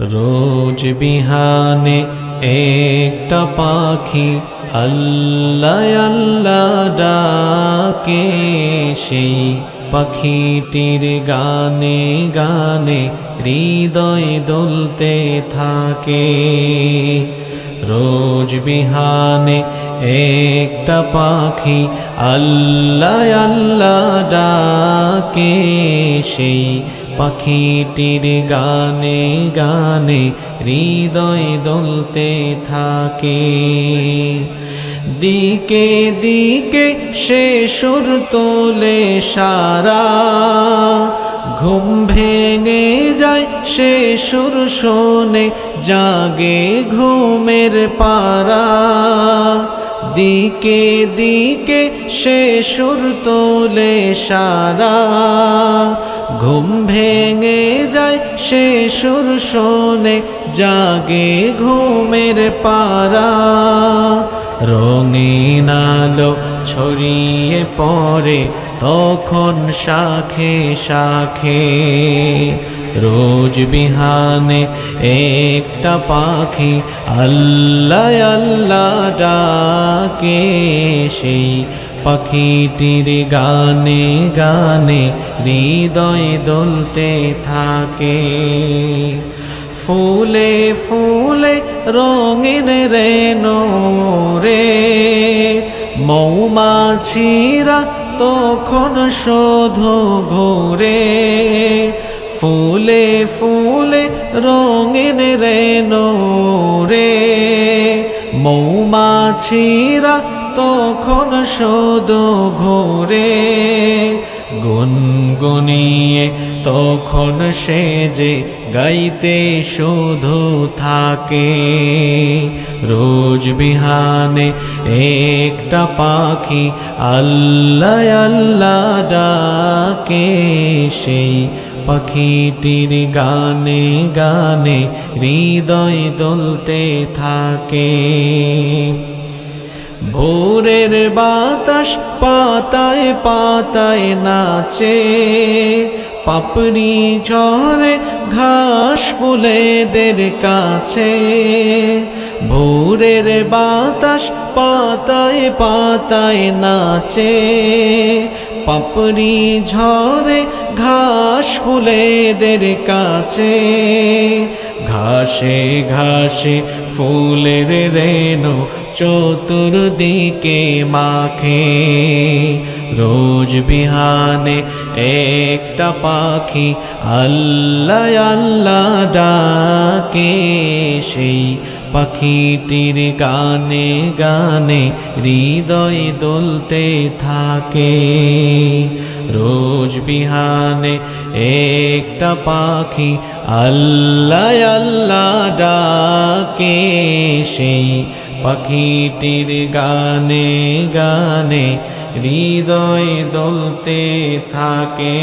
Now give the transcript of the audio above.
রোজ বিহানে একটা পাখি আল্লাহ আল্লাহ ডাকে, সেই পাখিটির গানে গানে হৃদয় দুলতে থাকে। রোজ বিহানে একটা পাখি আল্লাহ আল্লাহ ডাকে, সেই পাখিটির গানে গানে হৃদয় দুলতে থাকে। দিকে দিকে সে সুর তোলে সারা, ঘুম ভেঙে যায় সে সুর শোনে জাগে ঘুমের পারা। দিকে দিকে সে সুর তোলে সারা, ঘুম ভেঙে যায় সে সুর শোনে জাগে ঘুমের পারা। রঙিন আলো ছড়িয়ে পড়ে তখন শাখে শাখে, রোজ বিহানে একটা পাখি আল্লাহ আল্লাহ ডাকে, সেই পাখিটির গানে গানে হৃদয় দুলতে থাকে। ফুলে ফুলে রঙিন রেণু রে, মৌমাছিরা তখন শুধু ঘুরে। ফুলে ফুলে রঙিন রেণু রে, মৌমাছিরা তখন শুধু ঘুরে। গুনগুনিয়ে তখন সে যে গাইতে শুধু থাকে। রোজ বিহানে একটা পাখি আল্লাহ আল্লাহ ডাকে, সেই পাখিটির গানে গানে হৃদয় দুলতে থাকে। ভোরের বাতাস পাতায় পাতায় নাচে, পাপড়ি ঝরে ঘাস ফুলেদের কাছে। ভোরের বাতাস পাতায় পাতায় নাচে, পাপড়ি ঝরে ঘাস ফুলেদের কাছে। ঘাসে ঘাসে ফুলের রেণু চতুর্দিকে মাখে, রোজ বিহানে একটা পাখি আল্লাহ আল্লাহ ডাকে, সেই পাখিটির গানে গানে হৃদয় দুলতে থাকে। রোজ বিহানে একটা পাখি আল্লাহ আল্লাহ ডাকে, সেই পাখিটির গানে গানে হৃদয় দুলতে থাকে।